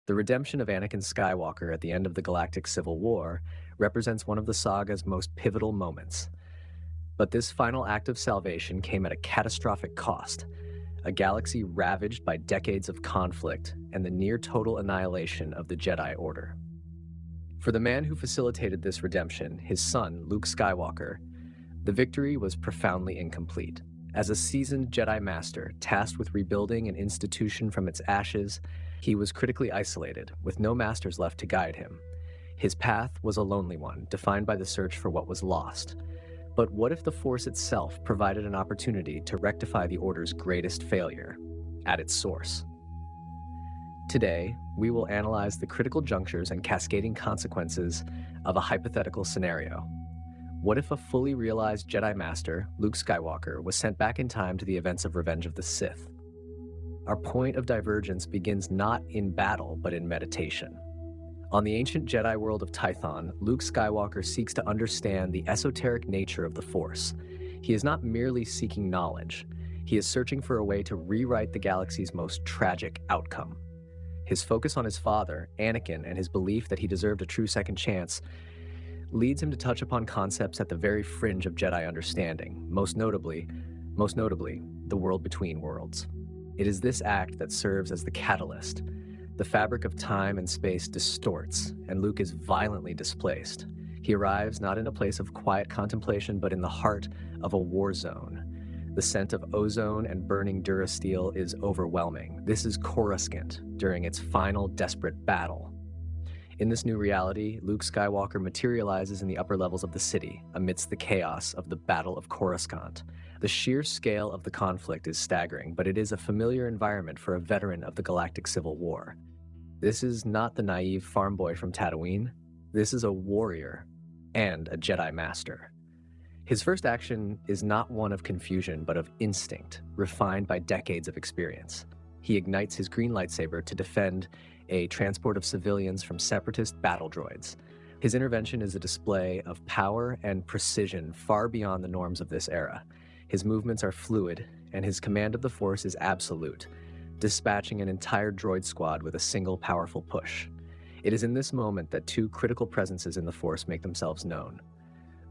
The redemption of Anakin Skywalker at the end of the Galactic Civil War represents one of the saga's most pivotal moments. But this final act of salvation came at a catastrophic cost, a galaxy ravaged by decades of conflict and the near-total annihilation of the Jedi Order. For the man who facilitated this redemption, his son, Luke Skywalker, the victory was profoundly incomplete. As a seasoned Jedi Master tasked with rebuilding an institution from its ashes, he was critically isolated, with no masters left to guide him. His path was a lonely one, defined by the search for what was lost. But what if the Force itself provided an opportunity to rectify the Order's greatest failure, at its source? Today, we will analyze the critical junctures and cascading consequences of a hypothetical scenario. What if a fully realized Jedi Master, Luke Skywalker, was sent back in time to the events of Revenge of the Sith? Our point of divergence begins not in battle, but in meditation. On the ancient Jedi world of Tython, Luke Skywalker seeks to understand the esoteric nature of the Force. He is not merely seeking knowledge. He is searching for a way to rewrite the galaxy's most tragic outcome. His focus on his father, Anakin, and his belief that he deserved a true second chance leads him to touch upon concepts at the very fringe of Jedi understanding, most notably, the world between worlds. It is this act that serves as the catalyst. The fabric of time and space distorts, and Luke is violently displaced. He arrives not in a place of quiet contemplation, but in the heart of a war zone. The scent of ozone and burning durasteel is overwhelming. This is Coruscant, during its final desperate battle. In this new reality, Luke Skywalker materializes in the upper levels of the city, amidst the chaos of the Battle of Coruscant. The sheer scale of the conflict is staggering, but it is a familiar environment for a veteran of the Galactic Civil War. This is not the naive farm boy from Tatooine. This is a warrior and a Jedi Master. His first action is not one of confusion, but of instinct, refined by decades of experience. He ignites his green lightsaber to defend a transport of civilians from separatist battle droids. His intervention is a display of power and precision far beyond the norms of this era. His movements are fluid, and his command of the Force is absolute, dispatching an entire droid squad with a single powerful push. It is in this moment that two critical presences in the Force make themselves known.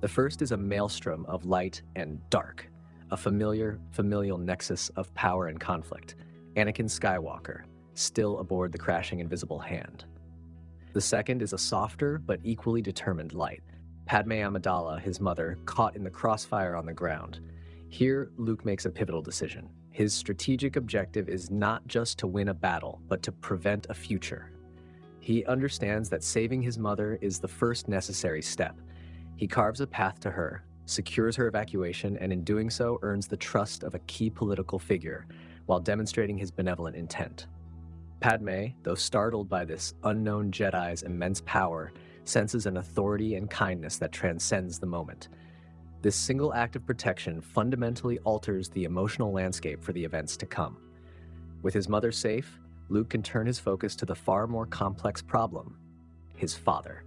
The first is a maelstrom of light and dark, a familial nexus of power and conflict. Anakin Skywalker, still aboard the crashing Invisible Hand. The second is a softer but equally determined light. Padme Amidala, his mother, caught in the crossfire on the ground. Here, Luke makes a pivotal decision. His strategic objective is not just to win a battle, but to prevent a future. He understands that saving his mother is the first necessary step. He carves a path to her, secures her evacuation, and in doing so earns the trust of a key political figure, while demonstrating his benevolent intent. Padme, though startled by this unknown Jedi's immense power, senses an authority and kindness that transcends the moment. This single act of protection fundamentally alters the emotional landscape for the events to come. With his mother safe, Luke can turn his focus to the far more complex problem, his father.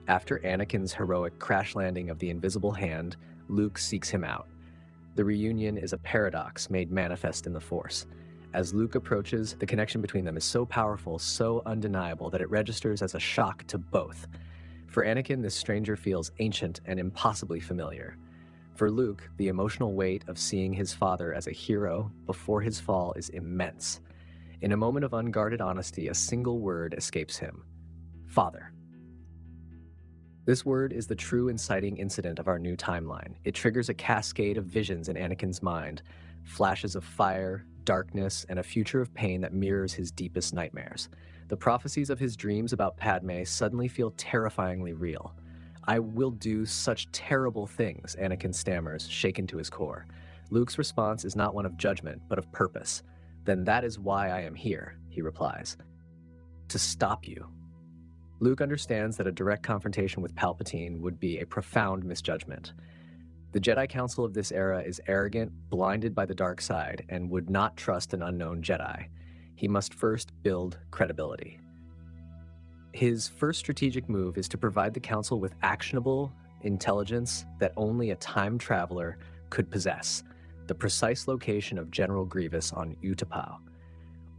After Anakin's heroic crash landing of the Invisible Hand, Luke seeks him out. The reunion is a paradox made manifest in the Force. As Luke approaches, the connection between them is so powerful, so undeniable, that it registers as a shock to both. For Anakin, this stranger feels ancient and impossibly familiar. For Luke, the emotional weight of seeing his father as a hero before his fall is immense. In a moment of unguarded honesty, a single word escapes him: Father. This word is the true inciting incident of our new timeline. It triggers a cascade of visions in Anakin's mind, flashes of fire, darkness, and a future of pain that mirrors his deepest nightmares. The prophecies of his dreams about Padme suddenly feel terrifyingly real. "I will do such terrible things," Anakin stammers, shaken to his core. Luke's response is not one of judgment, but of purpose. "Then that is why I am here," he replies. "To stop you." Luke understands that a direct confrontation with Palpatine would be a profound misjudgment. The Jedi Council of this era is arrogant, blinded by the dark side, and would not trust an unknown Jedi. He must first build credibility. His first strategic move is to provide the Council with actionable intelligence that only a time traveler could possess: the precise location of General Grievous on Utapau.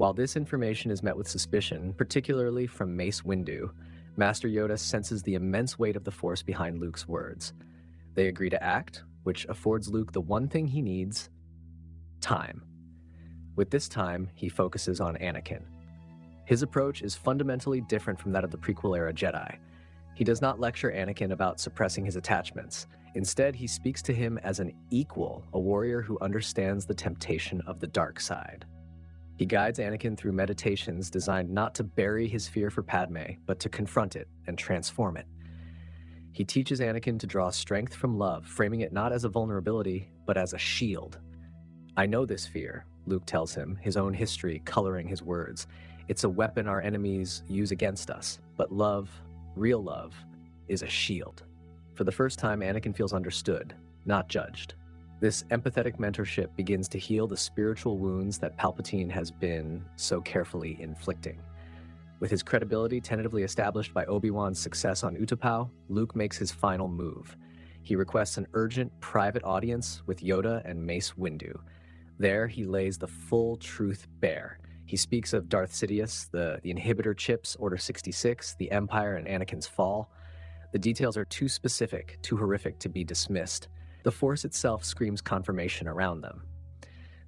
While this information is met with suspicion, particularly from Mace Windu, Master Yoda senses the immense weight of the Force behind Luke's words. They agree to act, which affords Luke the one thing he needs: time. With this time, he focuses on Anakin. His approach is fundamentally different from that of the prequel-era Jedi. He does not lecture Anakin about suppressing his attachments. Instead, he speaks to him as an equal, a warrior who understands the temptation of the dark side. He guides Anakin through meditations designed not to bury his fear for Padme, but to confront it and transform it. He teaches Anakin to draw strength from love, framing it not as a vulnerability, but as a shield. "I know this fear," Luke tells him, his own history coloring his words. "It's a weapon our enemies use against us, but love, real love, is a shield." For the first time, Anakin feels understood, not judged. This empathetic mentorship begins to heal the spiritual wounds that Palpatine has been so carefully inflicting. With his credibility tentatively established by Obi-Wan's success on Utapau, Luke makes his final move. He requests an urgent private audience with Yoda and Mace Windu. There, he lays the full truth bare. He speaks of Darth Sidious, the inhibitor chips, Order 66, the Empire, and Anakin's fall. The details are too specific, too horrific to be dismissed. The Force itself screams confirmation around them.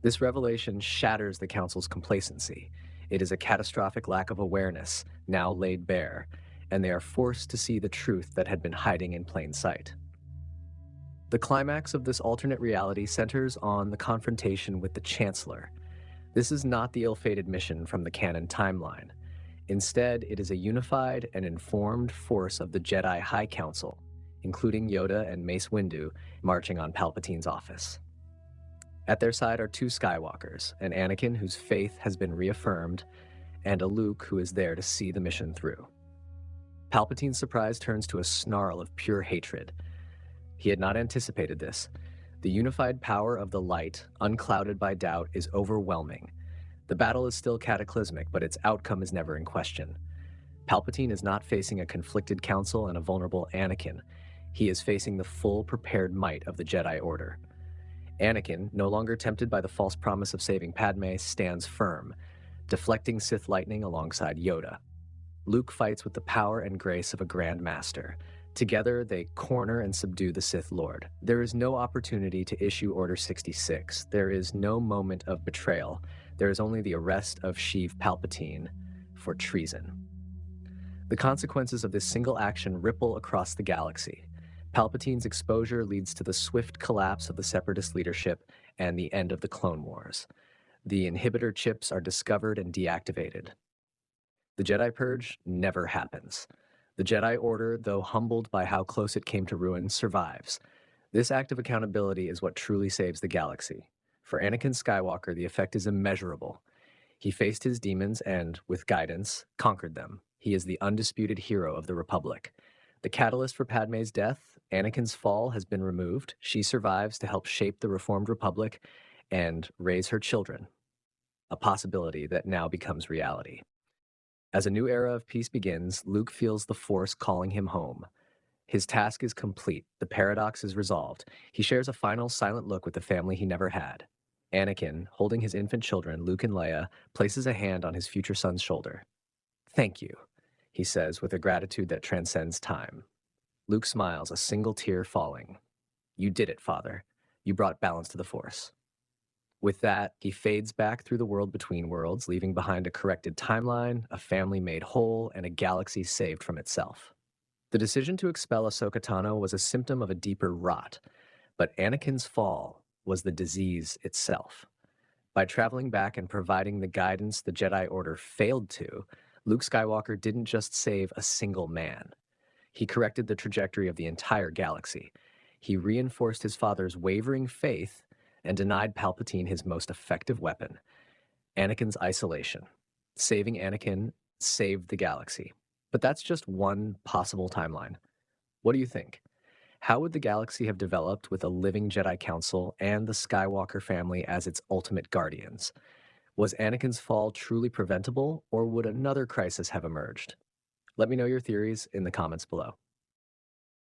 This revelation shatters the Council's complacency. It is a catastrophic lack of awareness, now laid bare, and they are forced to see the truth that had been hiding in plain sight. The climax of this alternate reality centers on the confrontation with the Chancellor. This is not the ill-fated mission from the canon timeline. Instead, it is a unified and informed force of the Jedi High Council, including Yoda and Mace Windu, marching on Palpatine's office. At their side are two Skywalkers, an Anakin whose faith has been reaffirmed, and a Luke who is there to see the mission through. Palpatine's surprise turns to a snarl of pure hatred. He had not anticipated this. The unified power of the light, unclouded by doubt, is overwhelming. The battle is still cataclysmic, but its outcome is never in question. Palpatine is not facing a conflicted council and a vulnerable Anakin. He is facing the full prepared might of the Jedi Order. Anakin, no longer tempted by the false promise of saving Padme, stands firm, deflecting Sith lightning alongside Yoda. Luke fights with the power and grace of a Grand Master. Together, they corner and subdue the Sith Lord. There is no opportunity to issue Order 66. There is no moment of betrayal. There is only the arrest of Sheev Palpatine for treason. The consequences of this single action ripple across the galaxy. Palpatine's exposure leads to the swift collapse of the Separatist leadership and the end of the Clone Wars. The inhibitor chips are discovered and deactivated. The Jedi Purge never happens. The Jedi Order, though humbled by how close it came to ruin, survives. This act of accountability is what truly saves the galaxy. For Anakin Skywalker, the effect is immeasurable. He faced his demons and, with guidance, conquered them. He is the undisputed hero of the Republic. The catalyst for Padme's death, Anakin's fall, has been removed. She survives to help shape the Reformed Republic and raise her children, a possibility that now becomes reality. As a new era of peace begins, Luke feels the Force calling him home. His task is complete. The paradox is resolved. He shares a final silent look with the family he never had. Anakin, holding his infant children, Luke and Leia, places a hand on his future son's shoulder. "Thank you," he says with a gratitude that transcends time. Luke smiles, a single tear falling. "You did it, Father. You brought balance to the Force." With that, he fades back through the world between worlds, leaving behind a corrected timeline, a family made whole, and a galaxy saved from itself. The decision to expel Ahsoka Tano was a symptom of a deeper rot, but Anakin's fall was the disease itself. By traveling back and providing the guidance the Jedi Order failed to, Luke Skywalker didn't just save a single man. He corrected the trajectory of the entire galaxy. He reinforced his father's wavering faith and denied Palpatine his most effective weapon, Anakin's isolation. Saving Anakin saved the galaxy. But that's just one possible timeline. What do you think? How would the galaxy have developed with a living Jedi Council and the Skywalker family as its ultimate guardians? Was Anakin's fall truly preventable, or would another crisis have emerged? Let me know your theories in the comments below.